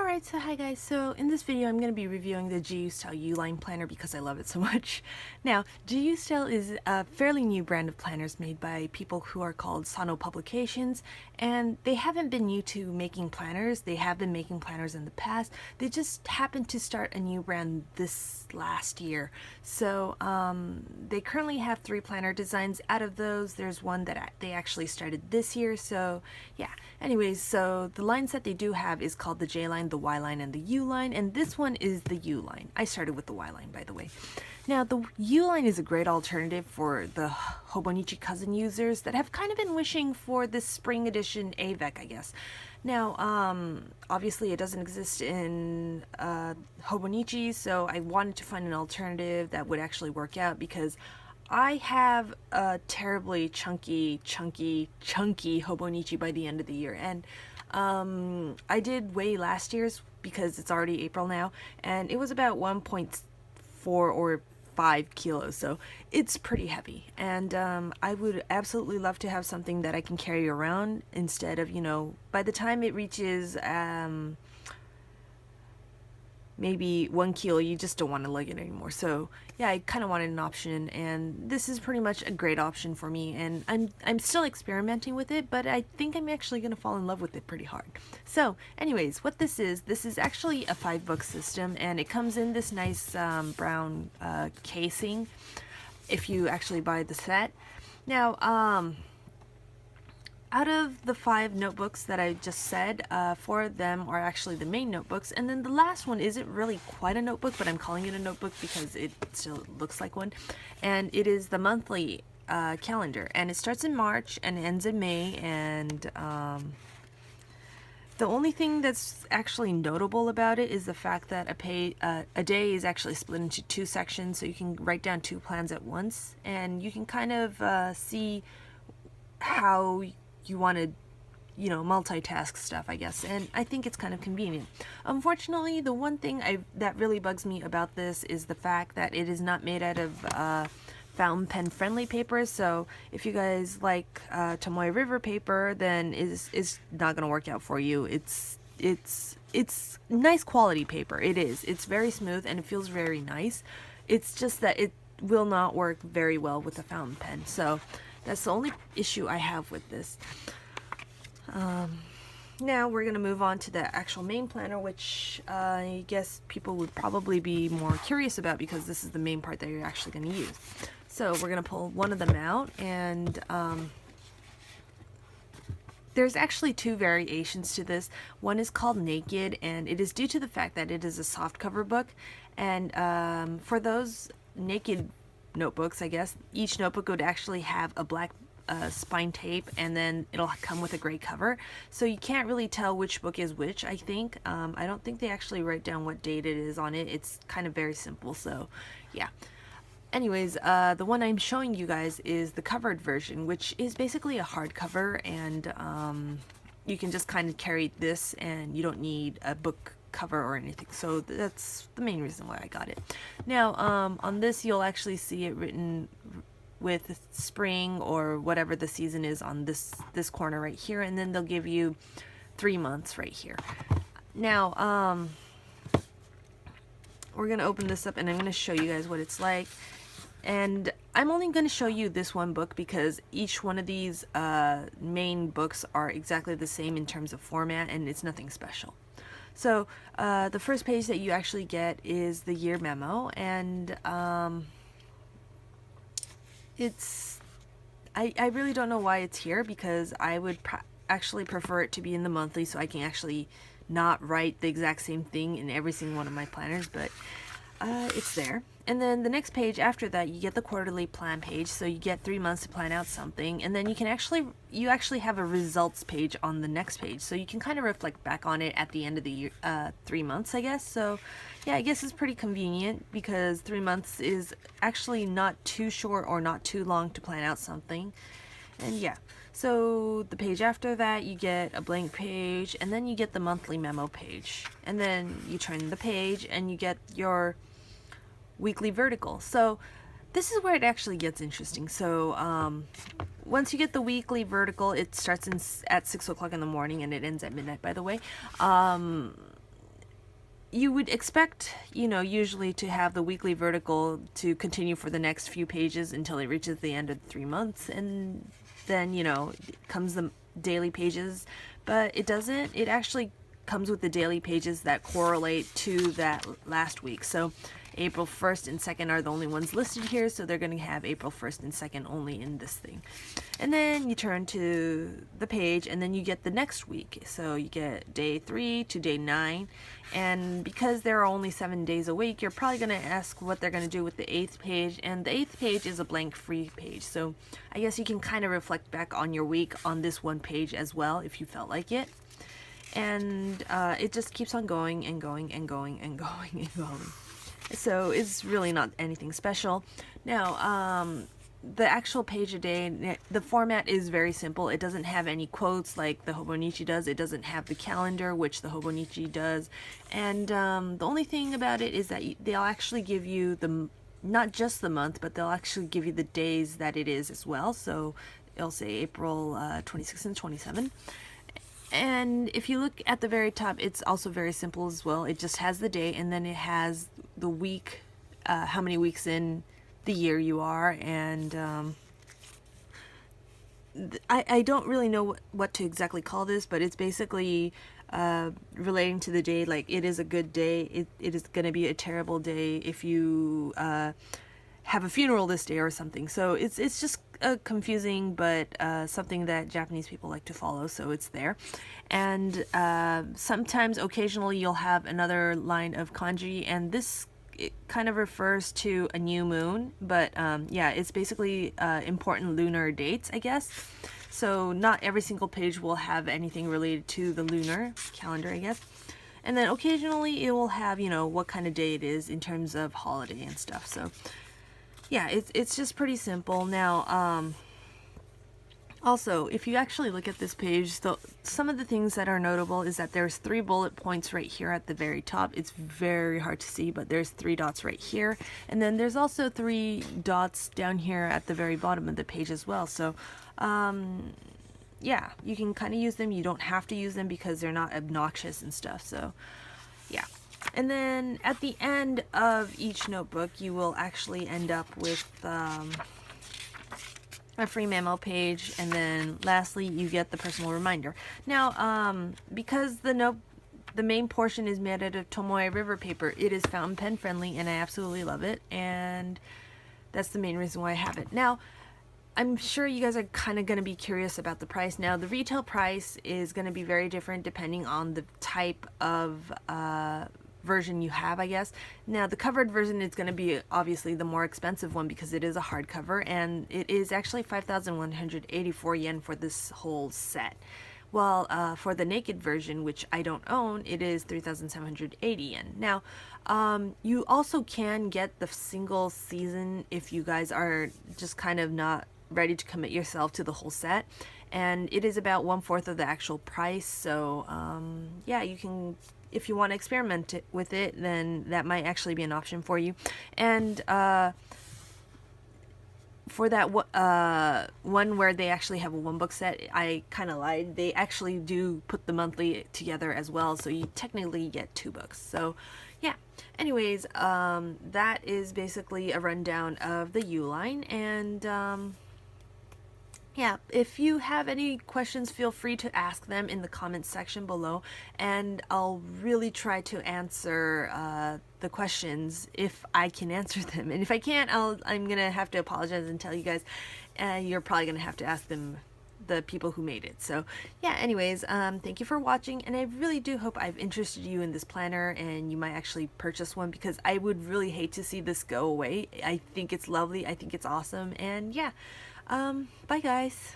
Alright, so hi guys, so in this video I'm going to be reviewing the Jiyu-style U-line planner because I love it so much. Now, Jiyu-style is a fairly new brand of planners made by people who are called Sano Publications, and they haven't been new to making planners. They have been making planners in the past. They just happened to start a new brand this last year. So they currently have 3 planner designs. Out of those, there's one that they actually started this year, so yeah. Anyways, so the lines that they do have is called the J line, the Y line, and the U line, and this one is the U line. I started with the Y line, by the way. Now, the U line is a great alternative for the Hobonichi cousin users that have kind of been wishing for this spring edition AVEC, I guess. Now, obviously it doesn't exist in Hobonichi, so I wanted to find an alternative that would actually work out because I have a terribly chunky Hobonichi by the end of the year, and I did weigh last year's because it's already April now, and it was about 1.4 or 5 kilos, so it's pretty heavy, and I would absolutely love to have something that I can carry around instead of, you know, by the time it reaches maybe 1 kilo, you just don't want to lug it anymore. So yeah, I kind of wanted an option, and this is pretty much a great option for me, and I'm still experimenting with it, but I think I'm actually going to fall in love with it pretty hard. So anyways, what this is actually a 5-book system, and it comes in this nice brown casing if you actually buy the set. Now, out of the 5 notebooks that I just said, 4 of them are actually the main notebooks, and then the last one isn't really quite a notebook, but I'm calling it a notebook because it still looks like one, and it is the monthly calendar, and it starts in March and ends in May, and the only thing that's actually notable about it is the fact that a day is actually split into 2 sections, so you can write down 2 plans at once, and you can kind of see how you want to, you know, multitask stuff, I guess, and I think it's kind of convenient. Unfortunately, the one thing that really bugs me about this is the fact that it is not made out of fountain pen friendly paper, so if you guys like Tomoe River paper, then it's not going to work out for you. It's nice quality paper. It's very smooth and it feels very nice. It's just that it will not work very well with a fountain pen, so that's the only issue I have with this. Now we're going to move on to the actual main planner, which I guess people would probably be more curious about because this is the main part that you're actually going to use. So we're going to pull one of them out, and there's actually 2 variations to this. One is called Naked, and it is due to the fact that it is a soft cover book, and for those Naked notebooks, I guess, each notebook would actually have a black spine tape, and then it'll come with a gray cover, so you can't really tell which book is which, I think. I don't think they actually write down what date it is on it. It's kind of very simple, so yeah. Anyways, the one I'm showing you guys is the covered version, which is basically a hardcover, and you can just kind of carry this, and you don't need a book cover or anything, so that's the main reason why I got it. Now, on this you'll actually see it written with spring or whatever the season is on this corner right here, and then they'll give you 3 months right here. Now, we're gonna open this up, and I'm gonna show you guys what it's like. And I'm only going to show you this one book because each one of these main books are exactly the same in terms of format, and it's nothing special. So the first page that you actually get is the year memo, and I really don't know why it's here, because I would actually prefer it to be in the monthly so I can actually not write the exact same thing in every single one of my planners, but it's there. And then the next page after that, you get the quarterly plan page, so you get 3 months to plan out something, and then you actually have a results page on the next page, so you can kind of reflect back on it at the end of the year, 3 months, I guess. So yeah, I guess it's pretty convenient because 3 months is actually not too short or not too long to plan out something. And yeah, so the page after that, you get a blank page, and then you get the monthly memo page, and then you turn the page and you get your weekly vertical. So this is where it actually gets interesting. So once you get the weekly vertical, it starts at 6 o'clock in the morning and it ends at midnight, by the way. you would expect, usually to have the weekly vertical to continue for the next few pages until it reaches the end of 3 months, and then, comes the daily pages, but it doesn't. It actually comes with the daily pages that correlate to that last week. So April 1st and 2nd are the only ones listed here, so they're going to have April 1st and 2nd only in this thing. And then you turn to the page, and then you get the next week. So you get day 3 to day 9, and because there are only 7 days a week, you're probably going to ask what they're going to do with the 8th page, and the 8th page is a blank free page. So I guess you can kind of reflect back on your week on this one page as well if you felt like it. And it just keeps on going and going and going and going and going. So it's really not anything special. Now, the actual page a day, the format is very simple. It doesn't have any quotes like the Hobonichi does. It doesn't have the calendar, which the Hobonichi does. And the only thing about it is that they'll actually give you not just the month, but they'll actually give you the days that it is as well. So it'll say April 26 and 27. And if you look at the very top, it's also very simple as well. It just has the day, and then it has the week, how many weeks in the year you are, and I don't really know what to exactly call this, but it's basically relating to the day. Like, it is a good day, it is going to be a terrible day if you have a funeral this day or something. So it's just confusing, but something that Japanese people like to follow, so it's there. And sometimes, occasionally, you'll have another line of kanji, and this, it kind of refers to a new moon, but yeah, it's basically important lunar dates, I guess. So not every single page will have anything related to the lunar calendar, I guess. And then occasionally it will have, what kind of day it is in terms of holiday and stuff. So yeah, it's just pretty simple. Now, also, if you actually look at this page, some of the things that are notable is that there's 3 bullet points right here at the very top. It's very hard to see, but there's 3 dots right here. And then there's also 3 dots down here at the very bottom of the page as well. So, yeah, you can kind of use them. You don't have to use them because they're not obnoxious and stuff. So, yeah. And then at the end of each notebook, you will actually end up with a free memo page, and then lastly, you get the personal reminder. Now, because the main portion is made out of Tomoe River paper, it is fountain pen friendly, and I absolutely love it, and that's the main reason why I have it. Now, I'm sure you guys are kind of going to be curious about the price. Now, the retail price is going to be very different depending on the type of version you have, I guess. Now, the covered version is going to be obviously the more expensive one because it is a hardcover, and it is actually 5,184 yen for this whole set. Well, for the naked version, which I don't own, it is 3,780 yen. Now, you also can get the single season if you guys are just kind of not ready to commit yourself to the whole set, and it is about 1/4 of the actual price. So yeah, you can, if you want to experiment with it, then that might actually be an option for you. And for that one where they actually have a 1-book set, I kind of lied. They actually do put the monthly together as well, so you technically get 2 books. So yeah, anyways, that is basically a rundown of the U-line, and yeah, if you have any questions, feel free to ask them in the comments section below, and I'll really try to answer the questions if I can answer them. And if I can't, I'm gonna have to apologize and tell you guys you're probably gonna have to ask them, the people who made it. So yeah, anyways, thank you for watching, and I really do hope I've interested you in this planner and you might actually purchase one, because I would really hate to see this go away. I think it's lovely, I think it's awesome, and yeah, bye guys.